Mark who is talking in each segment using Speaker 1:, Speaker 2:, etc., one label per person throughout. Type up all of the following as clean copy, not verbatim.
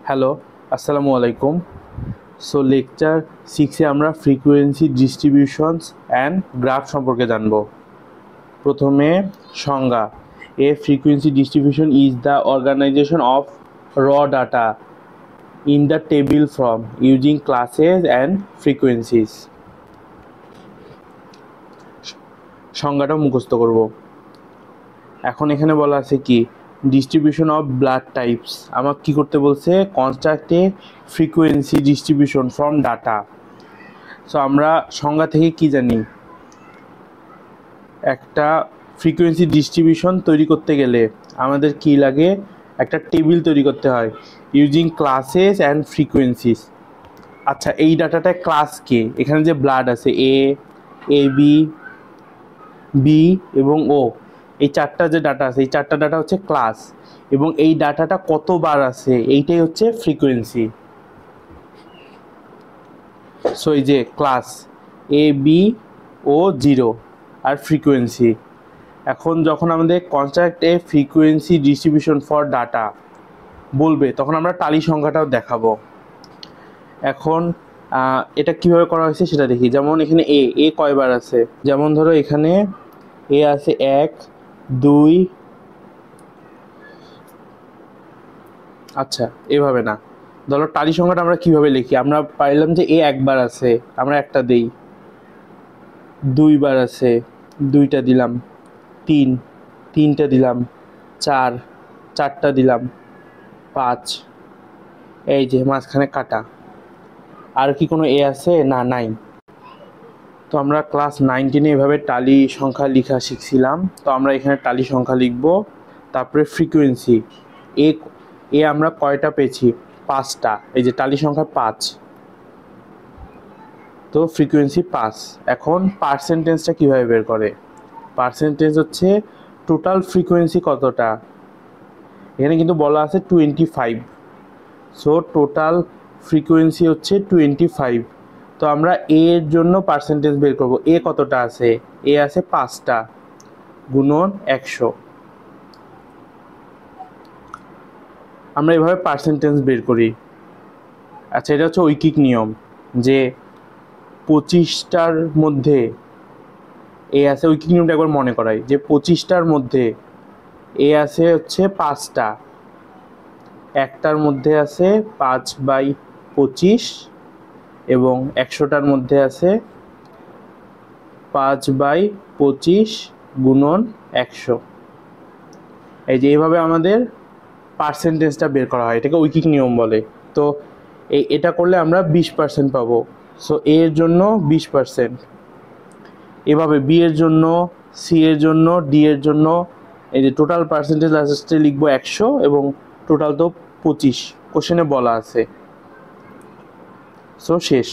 Speaker 1: Hello, আসসালামু আলাইকুম। So lecture 6-এ আমরা ফ্রিকোয়েন্সি ডিস্ট্রিবিউশনস অ্যান্ড গ্রাফ সম্পর্কে জানব। প্রথমে সংজ্ঞা। A frequency distribution is the organisation of raw data in the table form using classes and frequencies. সংজ্ঞাটা মুখস্থ করব। এখন এখানে বলা আছে কি, ডিস্ট্রিবিউশন অফ ব্লাড টাইপস। আমার কি করতে বলছে, construct A frequency distribution from data. So আমরা সংজ্ঞা থেকে কি জানি, একটা ফ্রিকোয়েন্সি ডিস্ট্রিবিউশন তৈরি করতে গেলে আমাদের কি লাগে, একটা টেবিল তৈরি করতে হয় ইউজিং ক্লাসেস অ্যান্ড ফ্রিকোয়েন্সিস। আচ্ছা, এই ডাটাটা ক্লাস কে? এখানে যে ব্লাড আছে এ বি বি এবং ও, এই চারটা যে ডাটা আছে, এই চারটা ডাটা হচ্ছে ক্লাস, এবং এই ডাটাটা কতবার আছে এইটাই হচ্ছে ফ্রিকোয়েন্সি। সো এই যে class A B O 0 R frequency. এখন যখন আমাদের construct A frequency distribution for data বলবে, তখন আমরা টালি সংখ্যাটাও দেখাবো। এখন এটা কিভাবে করা হয়েছে সেটা দেখি। যেমন এখানে এ কয়বার আছে, যেমন ধরো এখানে এ আছে 1 2। আচ্ছা, এভাবে না, ধরো টালি সংখ্যাটা আমরা কিভাবে লিখি, আমরা পাইলাম যে এ একবার আছে, আমরা একটা দেই, 2বার আছে, 2টা দিলাম, 3টা দিলাম, 4টা দিলাম, 5, এই যে মাঝখানে কাটা। আর কি কোনো এ আছে? না, নাই। তো আমরা ক্লাস 9-10 এভাবে টালি সংখ্যা লেখা শিখছিলাম। তো আমরা এখানে টালি সংখ্যা লিখব। তারপরে ফ্রিকোয়েন্সি এ আমরা কয়টা পেয়েছি? 5টা। এই যে টালি সংখ্যা 5, তো ফ্রিকোয়েন্সি 5। এখন পার্সেন্টেজটা কিভাবে বের করে? পার্সেন্টেজ হচ্ছে টোটাল ফ্রিকোয়েন্সি কতটা, এখানে কিন্তু বলা আছে 25। সো টোটাল ফ্রিকোয়েন্সি হচ্ছে 25। তো আমরা এর জন্য পার্সেন্টেজ বের করব। এ কতটা আছে? এ আছে 5টা, গুণন 100। আমরা এভাবে পার্সেন্টেজ বের করি। আচ্ছা, এটা হচ্ছে ঐকিক নিয়ম যে 25টার মধ্যে এ আছে। ঐকিক নিয়মটা একবার মনে করাই যে 25টার মধ্যে এ আছে হচ্ছে 5টা, একটার মধ্যে আছে 5/25, এবং 100টার মধ্যে আছে 5/25 গুণন 100। এই যে এইভাবে আমাদের পার্সেন্টেজটা বের করা হয়, এটাকে ঐকিক নিয়ম বলে। তো এটা করলে আমরা 20% পাবো। সো এর জন্য 20%, এভাবে বি এর জন্য, সি এর জন্য, ডি এর জন্য। এই যে টোটাল পার্সেন্টেজ লাস্টে লিখবো 100, এবং টোটাল তো 25 কোশ্চেনে বলা আছে। সো শেষ।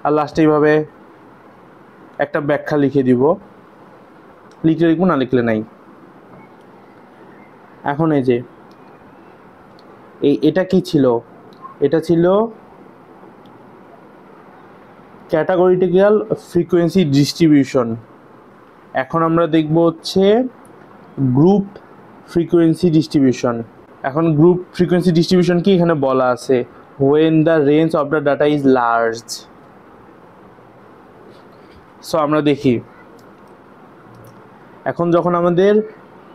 Speaker 1: আর লাস্টে এইভাবে একটা ব্যাখ্যা লিখে দিব, লিখলে লিখবো, না লিখলে নাই। এখন এই যে এটা কি ছিল? এটা ছিল ক্যাটাগরিটিক্যাল ফ্রিকোয়েন্সি ডিস্ট্রিবিউশন। এখন আমরা দেখব হচ্ছে গ্রুপ ফ্রিকোয়েন্সি ডিস্ট্রিবিউশন। এখন গ্রুপ ফ্রিকোয়েন্সি ডিস্ট্রিবিউশন কি এখানে বলা আছে, when the range of the data is large। So আমরা দেখি, এখন যখন আমাদের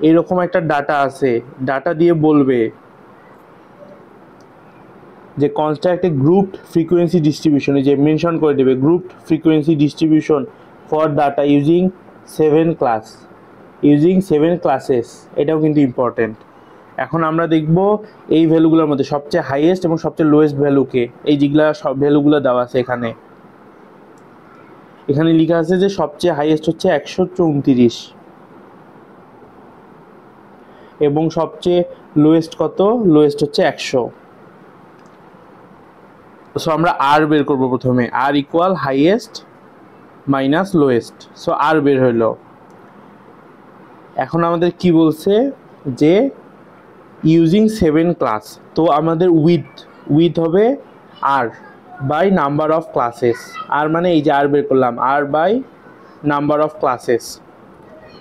Speaker 1: এরকম একটা ডাটা আছে, ডাটা দিয়ে বলবে যে কনস্ট্রাক্ট এ গ্রুপ ফ্রিকোয়েন্সি ডিস্ট্রিবিউশন, যে মেনশন করে দেবে group frequency distribution for data using 7 classes. এটাও কিন্তু ইম্পর্টেন্ট। এখন আমরা দেখব এই ভ্যালুগুলোর মধ্যে সবচেয়ে হাইয়েস্ট এবং সবচেয়ে লোয়েস্ট ভ্যালুকে, এই যেগুলা সব ভ্যালুগুলো দেওয়া আছে এখানে। এখানে লেখা আছে যে সবচেয়ে হাইয়েস্ট হচ্ছে 134, এবং সবচেয়ে লোয়েস্ট কত? লোয়েস্ট হচ্ছে 100। সো আমরা আর বের করব প্রথমে, R equal highest minus lowest. So R বের হইল। এখন আমাদের কি বলছে যে ইউজিং 7 ক্লাস, তো আমাদের উইথ হবে আর বাই নাম্বার অফ ক্লাসেস। আর মানে এই যে আর বের করলাম, আর বাই নাম্বার অফ ক্লাসেস,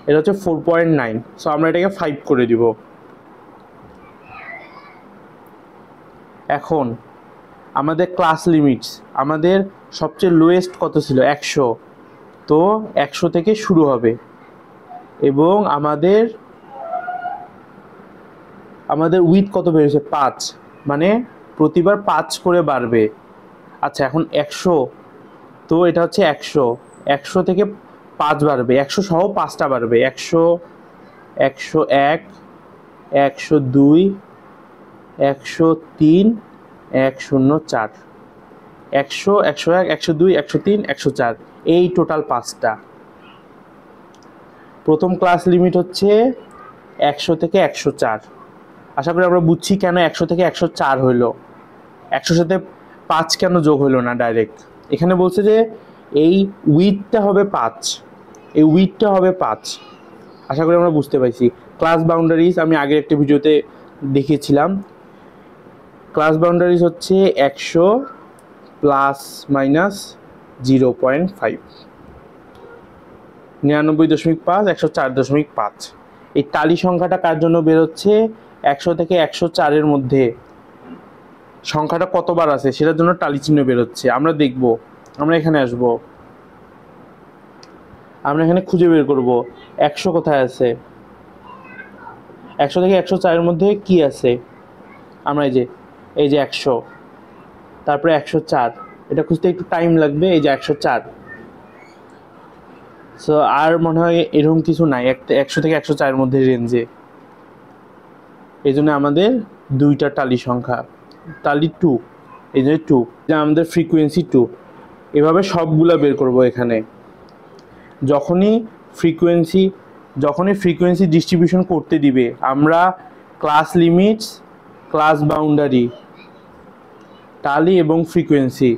Speaker 1: এটা হচ্ছে 4.9। সো আমরা এটাকে 5 করে দিব। এখন আমাদের ক্লাস লিমিটস, আমাদের সবচেয়ে লোয়েস্ট কত ছিল 100, তো 100 থেকে শুরু হবে এবং আমাদের উইথ কত বেড়েছে 5, মানে প্রতিবার 5 করে বাড়বে। আচ্ছা এখন 100, তো এটা হচ্ছে 100 থেকে 5 বাড়বে, 100 সহ 5টা বাড়বে, 100, 101, 102, 103, 104, 100, 101, 102, 103, 104, এই টোটাল 5টা। প্রথম ক্লাস লিমিট হচ্ছে 100 থেকে 104। আশা করি আমরা বুঝছি কেন 100 থেকে 104 হইলো, 100 সাথে 5 কেন যোগ হইলো না ডাইরেক্ট। এখানে বলছে যে এই উইথটা হবে 5, এই উইথটা হবে 5। আশা করি আমরা বুঝতে পাইছি। ক্লাস বাউন্ডারিজ আমি আগের একটা ভিডিওতে দেখিয়েছিলাম। ক্লাস বাউন্ডারিজ হচ্ছে 100 প্লাস মাইনাস 0.5, 99.5, 104.5। এই টালি সংখ্যাটা কার জন্য বেরোচ্ছে? 100 থেকে 104-এর মধ্যে সংখ্যাটা কতবার আছে সেটার জন্য টালি চিহ্ন বেরোচ্ছে। আমরা দেখব, আমরা এখানে আসব, আমরা এখানে খুঁজে বের করব 100 কোথায় আছে, 100 থেকে 104-এর মধ্যে কি আছে। আমরা এই যে 100, তারপরে 104, এটা খুঁজতে একটু টাইম লাগবে। এই যে 104, সো আর মনে হয় এরকম কিছু নাই 100 থেকে 104-এর মধ্যে রেঞ্জে। এই জন্য আমাদের দুইটা টালি সংখ্যা, টালি 2, এই জন্য 2, যা আমাদের ফ্রিকোয়েন্সি 2। এভাবে সবগুলা বের করব। এখানে যখনই ফ্রিকোয়েন্সি ডিস্ট্রিবিউশন করতে দিবে, আমরা ক্লাস লিমিটস, ক্লাস বাউন্ডারি, টালি এবং ফ্রিকোয়েন্সি।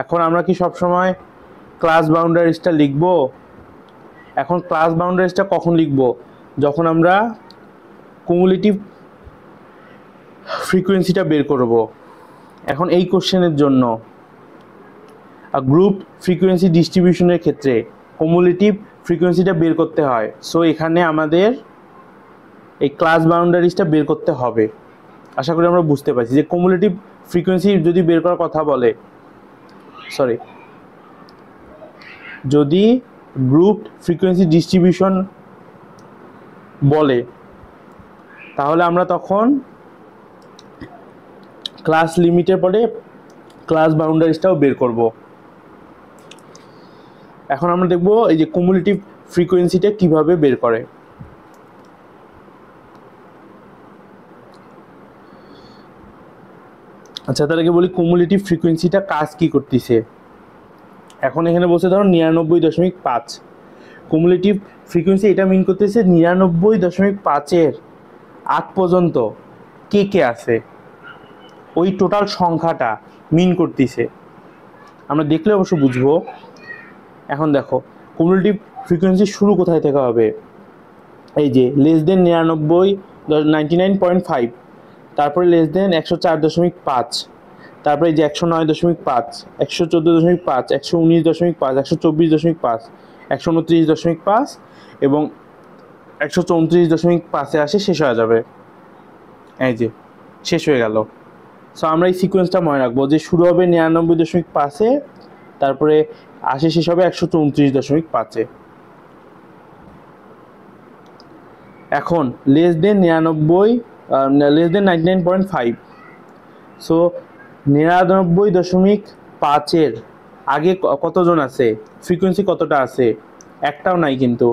Speaker 1: এখন আমরা কি সবসময় ক্লাস বাউন্ডারিজটা লিখব? এখন ক্লাস বাউন্ডারিজটা কখন লিখব? যখন আমরা কুমুলেটিভ ফ্রিকোয়েন্সিটা বের করব। এখন এই কোশ্চেনের জন্য গ্রুপ ফ্রিকোয়েন্সি ডিস্ট্রিবিউশনের ক্ষেত্রে কুমুলেটিভ ফ্রিকোয়েন্সিটা বের করতে হয়। সো এখানে আমাদের এই ক্লাস বাউন্ডারিজটা বের করতে হবে। আশা করি আমরা বুঝতে পারছি যে কুমুলেটিভ ফ্রিকোয়েন্সি যদি বের করার কথা বলে, যদি গ্রুপ ফ্রিকোয়েন্সি ডিস্ট্রিবিউশন বলে, তাহলে আমরা তখন ক্লাস লিমিটের পরে ক্লাস বাউন্ডারিজটাও বের করব। এখন আমরা দেখব এই যে কুমুলেটিভ ফ্রিকোয়েন্সিটা কিভাবে বের করে। আচ্ছা, তার আগে বলি কুমুলেটিভ ফ্রিকোয়েন্সিটা কাজ কি করতেছে। এখন এখানে বলছে ধরো 99.5 কুমুলেটিভ ফ্রিকোয়েন্সি, এটা মিন করতেছে 99.5-এর আগ পর্যন্ত কে কে আছে, ওই টোটাল সংখ্যাটা মিন করতেছে। আমরা দেখলে অবশ্য বুঝবো। এখন দেখো কুমুলেটিভ ফ্রিকোয়েন্সি শুরু কোথায় থেকে হবে? এই যে লেস দেন 99.5, তারপরে লেস দেন 104.5, তারপরে যে 109.5, 114.5, 119.5, 124.5, 129.5 এবং 134.5-এ আসে, শেষ হয়ে যাবে। এই যে শেষ হয়ে গেল। সো আমরা এই সিকোয়েন্সটা মনে রাখবো যে শুরু হবে 99.5-এ, তারপরে আসে শেষ হবে 134.5-এ। এখন লেস দেন 99.5, সো 99.5-এর আগে কতজন আছে, ফ্রিকোয়েন্সি কতটা আছে? একটাও নাই। কিন্তু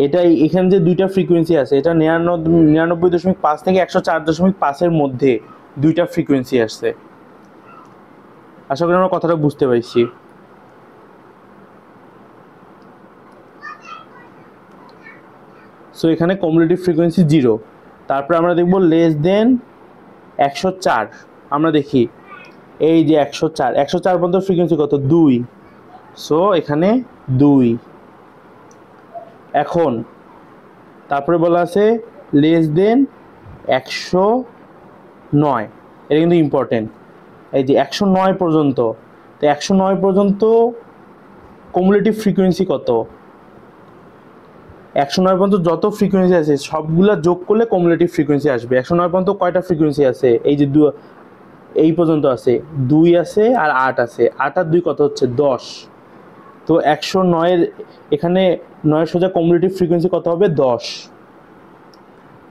Speaker 1: এটাই এখানে যে দুইটা ফ্রিকোয়েন্সি আছে, এটা 99.5 থেকে 104.5-এর মধ্যে দুইটা ফ্রিকোয়েন্সি আসছে। আশা করি আমরা কথাটা বুঝতে পারছি। সো এখানে কুমুলেটিভ ফ্রিকোয়েন্সি 0। তারপরে আমরা দেখব লেস দেন 104। আমরা দেখি এই যে 104 পর্যন্ত ফ্রিকোয়েন্সি কত? 2। সো এখানে 2। এখন তারপরে বলা আছে লেস দেন 109, এটা কিন্তু ইম্পর্টেন্ট। এই যে 109 পর্যন্ত, তো 109 পর্যন্ত কুমুলেটিভ ফ্রিকোয়েন্সি কত? 109 পর্যন্ত যত ফ্রিকোয়েন্সি আছে সবগুলা যোগ করলে কুমুলেটিভ ফ্রিকোয়েন্সি আসবে। 109 পর্যন্ত কয়টা ফ্রিকোয়েন্সি আছে? এই যে এই পর্যন্ত আছে, 2 আছে আর 8 আছে, 8 আর 2 কত হচ্ছে 10। তো 109-এর এখানে 9 সোজা কমিউলেটিভ ফ্রিকোয়েন্সি কত হবে 10,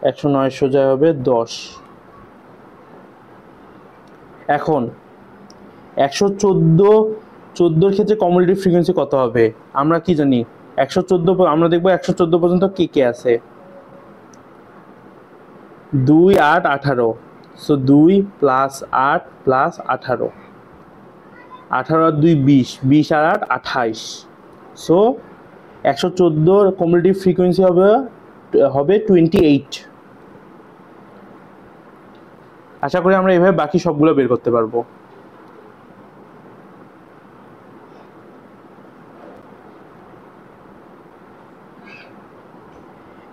Speaker 1: 109 সোজা হবে 10। এখন 114-14 ক্ষেত্রে কমিউলেটিভ ফ্রিকোয়েন্সি কত হবে আমরা কি জানি, 114 আমরা দেখবো 114 পর্যন্ত কে কে আছে, 2 8 18, সো 2 প্লাস 8 প্লাস 18, 18 আর 2 20, 20 আর 8 28, সো 114 কমিউলেটিভ ফ্রিকোয়েন্সি হবে 28। আশা করি আমরা এভাবে বাকি সবগুলো বের করতে পারবো।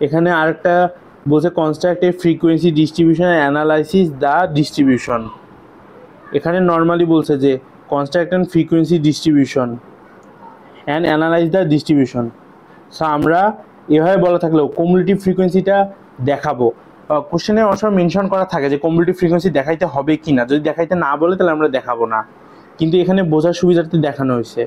Speaker 1: এখানে আরেকটা বলছে construct A frequency distribution and analysis the distribution. এখানে নর্মালি বলছে যে construct and frequency distribution and analyse the distribution. So আমরা এভাবে বলা থাকলেও কমিউলেটিভ ফ্রিকোয়েন্সিটা দেখাবো, কোশ্চেনে অনেক সময় মেনশন করা থাকে যে কমিউলেটিভ ফ্রিকোয়েন্সি দেখাইতে হবে কি না, যদি দেখাইতে না বলে তাহলে আমরা দেখাবো না, কিন্তু এখানে বোঝার সুবিধার্থে দেখানো হয়েছে।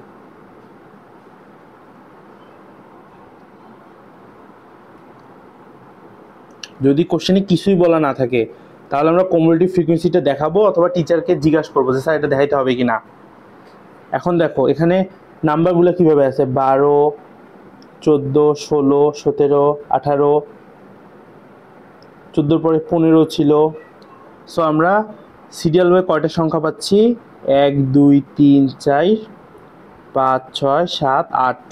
Speaker 1: যদি কোশ্চেনে কিছুই বলা না থাকে তাহলে আমরা কমিউলেটিভ ফ্রিকোয়েন্সিটা দেখাবো অথবা টিচারকে জিজ্ঞাসা করবো যে স্যার এটা দেখাইতে হবে কি না। এখন দেখো এখানে নাম্বারগুলো কীভাবে আছে, 12 14 16 17 18, 14 পরে 15 ছিল। সো আমরা সিরিয়াল ওয়ে কয়টা সংখ্যা পাচ্ছি, 1 2 3 4 5 6 7 8,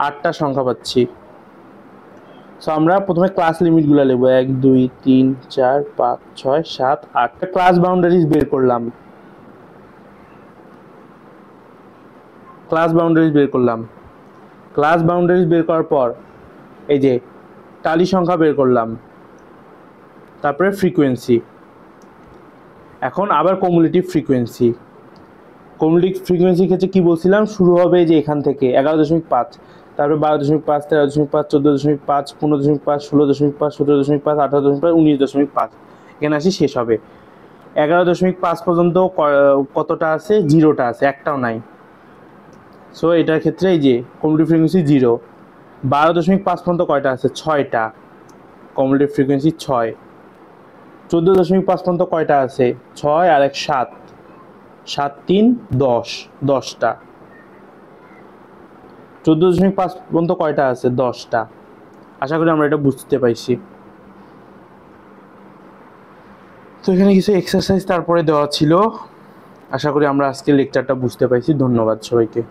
Speaker 1: 8টা সংখ্যা পাচ্ছি। সো আমরা প্রথমে ক্লাস লিমিটগুলো লিখব, 1 2 3 4 5 6 7 8। ক্লাস বাউন্ডারিজ বের করলাম, ক্লাস বাউন্ডারিজ বের করার পর এই যে টালি সংখ্যা বের করলাম, তারপরে ফ্রিকোয়েন্সি। এখন আবার কমিউলেটিভ ফ্রিকোয়েন্সি ক্ষেত্রে কি বলছিলাম, শুরু হবে যে এখান থেকে 11.5, তারপরে 12.5 13.5 14.5 15.5 16.5 17.5 18.5 19.5, এখানে আসি শেষ হবে। 11.5 পর্যন্ত কতটা আছে, 0টা আছে, একটাও নাই। সো এটার ক্ষেত্রে এই যে কমিউলেটিভ ফ্রিকোয়েন্সি 0। 12.5 পর্যন্ত কয়টা আছে, 6টা, কমিউলেটিভ ফ্রিকোয়েন্সি 6। 14.5 পর্যন্ত কয়টা আছে, 6 আর 1 7, 7 3 10, 10টা। 14.5 পর্যন্ত কয়টা আছে, 10টা। আশা করি আমরা এটা বুঝতে পাইছি। তো এখানে কিছু এক্সারসাইজ তারপরে দেওয়া ছিল। আশা করি আমরা আজকের লেকচারটা বুঝতে পাইছি। ধন্যবাদ সবাইকে।